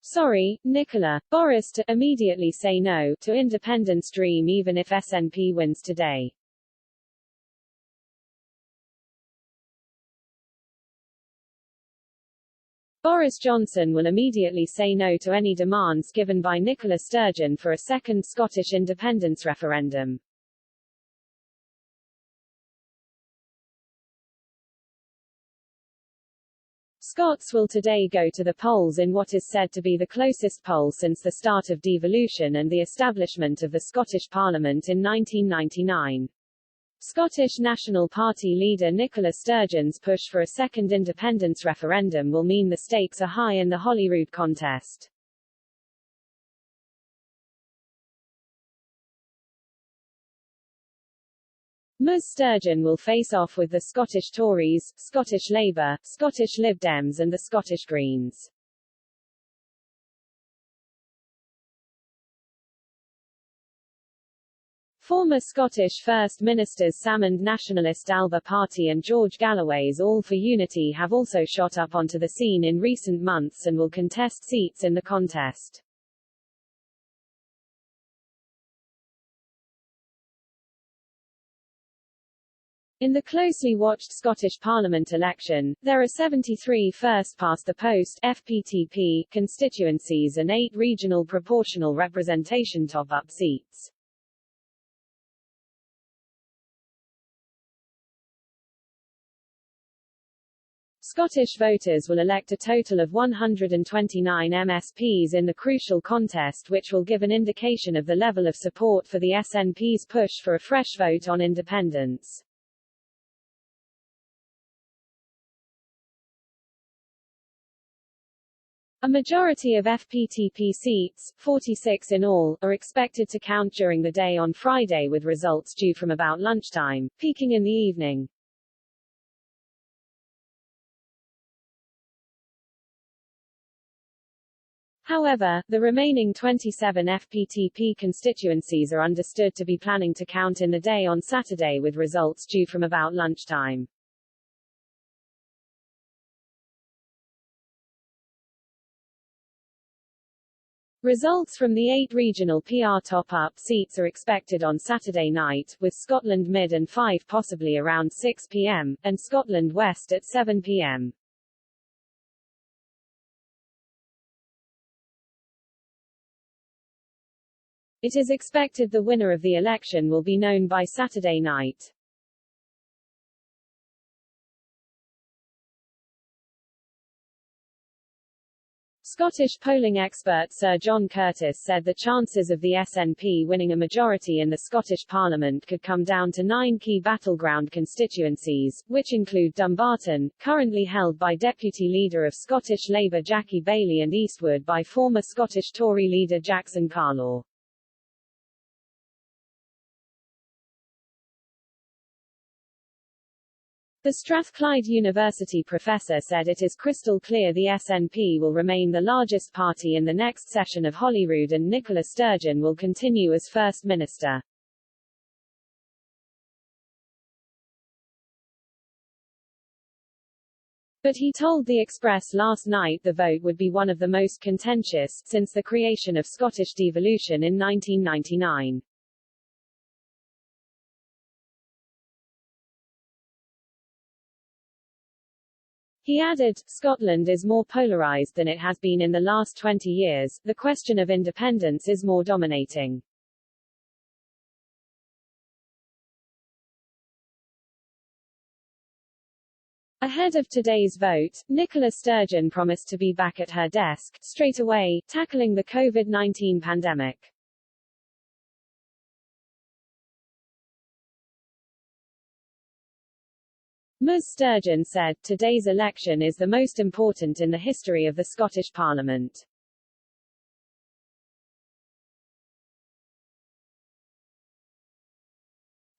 Sorry, Nicola. Boris to immediately say no to independence dream even if SNP wins today. Boris Johnson will immediately say no to any demands given by Nicola Sturgeon for a second Scottish independence referendum. Scots will today go to the polls in what is said to be the closest poll since the start of devolution and the establishment of the Scottish Parliament in 1999. Scottish National Party leader Nicola Sturgeon's push for a second independence referendum will mean the stakes are high in the Holyrood contest. Ms Sturgeon will face off with the Scottish Tories, Scottish Labour, Scottish Lib Dems and the Scottish Greens. Former Scottish First Ministers Salmond Nationalist Alba Party and George Galloway's All for Unity have also shot up onto the scene in recent months and will contest seats in the contest. In the closely watched Scottish Parliament election, there are 73 first-past-the-post (FPTP) constituencies and 8 regional proportional representation top-up seats. Scottish voters will elect a total of 129 MSPs in the crucial contest, which will give an indication of the level of support for the SNP's push for a fresh vote on independence. A majority of FPTP seats, 46 in all, are expected to count during the day on Friday with results due from about lunchtime, peaking in the evening. However, the remaining 27 FPTP constituencies are understood to be planning to count in the day on Saturday with results due from about lunchtime. Results from the 8 regional PR top-up seats are expected on Saturday night, with Scotland Mid and 5 possibly around 6 p.m., and Scotland West at 7 p.m. It is expected the winner of the election will be known by Saturday night. Scottish polling expert Sir John Curtis said the chances of the SNP winning a majority in the Scottish Parliament could come down to 9 key battleground constituencies, which include Dumbarton, currently held by Deputy Leader of Scottish Labour Jackie Baillie, and Eastwood by former Scottish Tory leader Jackson Carlaw. The Strathclyde University professor said it is crystal clear the SNP will remain the largest party in the next session of Holyrood and Nicola Sturgeon will continue as First Minister. But he told the Express last night the vote would be one of the most contentious since the creation of Scottish devolution in 1999. He added, Scotland is more polarised than it has been in the last 20 years, the question of independence is more dominating. Ahead of today's vote, Nicola Sturgeon promised to be back at her desk, straight away, tackling the COVID-19 pandemic. Ms Sturgeon said, today's election is the most important in the history of the Scottish Parliament.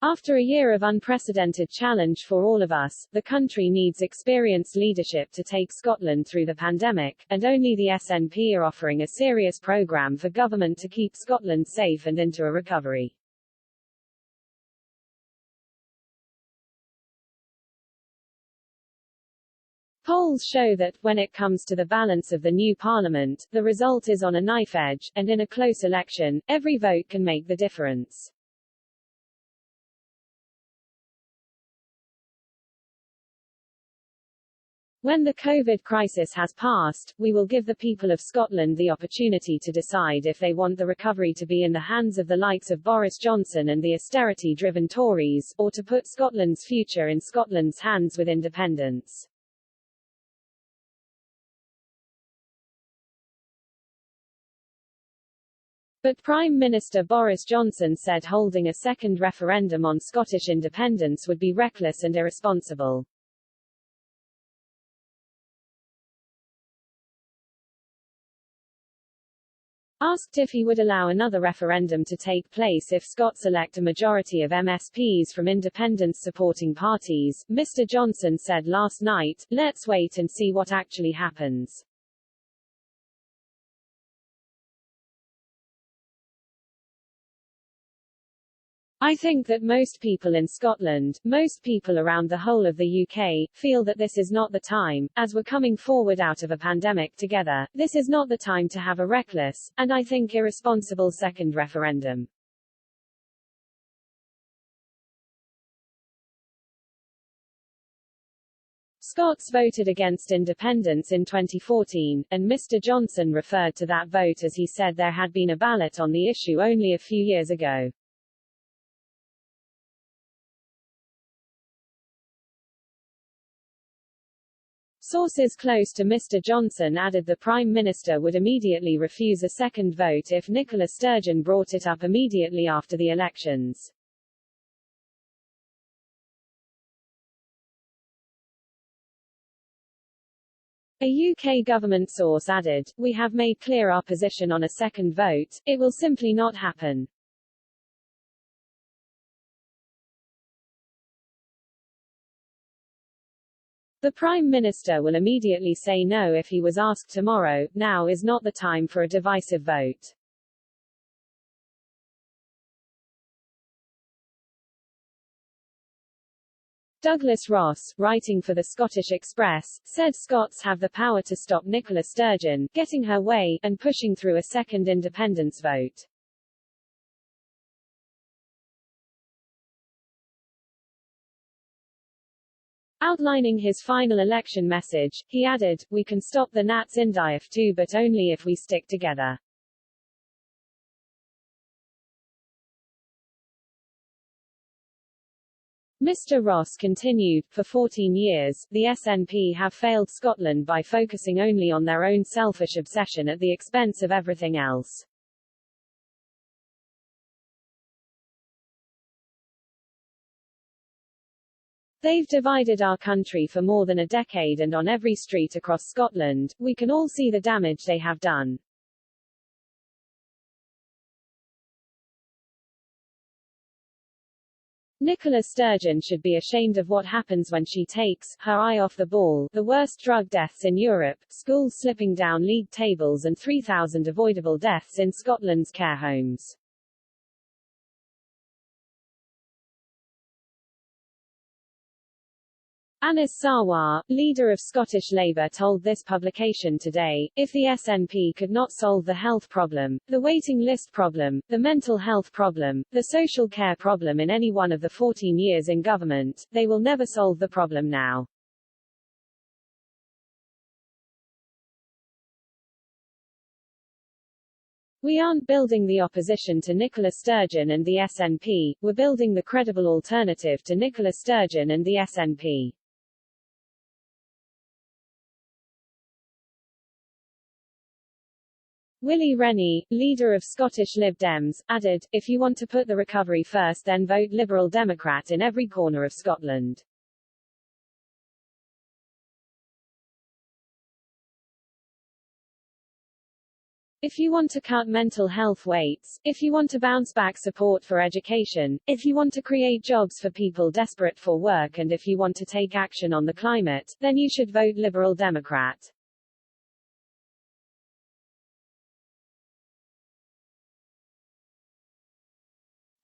After a year of unprecedented challenge for all of us, the country needs experienced leadership to take Scotland through the pandemic, and only the SNP are offering a serious programme for government to keep Scotland safe and into a recovery. Polls show that, when it comes to the balance of the new parliament, the result is on a knife edge, and in a close election, every vote can make the difference. When the COVID crisis has passed, we will give the people of Scotland the opportunity to decide if they want the recovery to be in the hands of the likes of Boris Johnson and the austerity-driven Tories, or to put Scotland's future in Scotland's hands with independence. But Prime Minister Boris Johnson said holding a second referendum on Scottish independence would be reckless and irresponsible. Asked if he would allow another referendum to take place if Scots elect a majority of MSPs from independence-supporting parties, Mr. Johnson said last night, "Let's wait and see what actually happens." I think that most people in Scotland, most people around the whole of the UK, feel that this is not the time, as we're coming forward out of a pandemic together, this is not the time to have a reckless, and I think irresponsible second referendum. Scots voted against independence in 2014, and Mr. Johnson referred to that vote as he said there had been a ballot on the issue only a few years ago. Sources close to Mr. Johnson added the Prime Minister would immediately refuse a second vote if Nicola Sturgeon brought it up immediately after the elections. A UK government source added, "We have made clear our position on a second vote, it will simply not happen." The Prime Minister will immediately say no if he was asked tomorrow. Now is not the time for a divisive vote. Douglas Ross, writing for the Scottish Express, said Scots have the power to stop Nicola Sturgeon getting her way, and pushing through a second independence vote. Outlining his final election message, he added, "We can stop the Nats Indiaf too, but only if we stick together." Mr. Ross continued, "For 14 years, the SNP have failed Scotland by focusing only on their own selfish obsession at the expense of everything else. They've divided our country for more than a decade, and on every street across Scotland, we can all see the damage they have done." Nicola Sturgeon should be ashamed of what happens when she takes her eye off the ball. The worst drug deaths in Europe, schools slipping down league tables, and 3,000 avoidable deaths in Scotland's care homes. Anas Sarwar, leader of Scottish Labour, told this publication today, "If the SNP could not solve the health problem, the waiting list problem, the mental health problem, the social care problem in any one of the 14 years in government, they will never solve the problem now." "We aren't building the opposition to Nicola Sturgeon and the SNP, we're building the credible alternative to Nicola Sturgeon and the SNP." Willie Rennie, leader of Scottish Lib Dems, added, "If you want to put the recovery first, then vote Liberal Democrat in every corner of Scotland." If you want to cut mental health waits, if you want to bounce back support for education, if you want to create jobs for people desperate for work, and if you want to take action on the climate, then you should vote Liberal Democrat.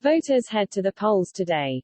Voters head to the polls today.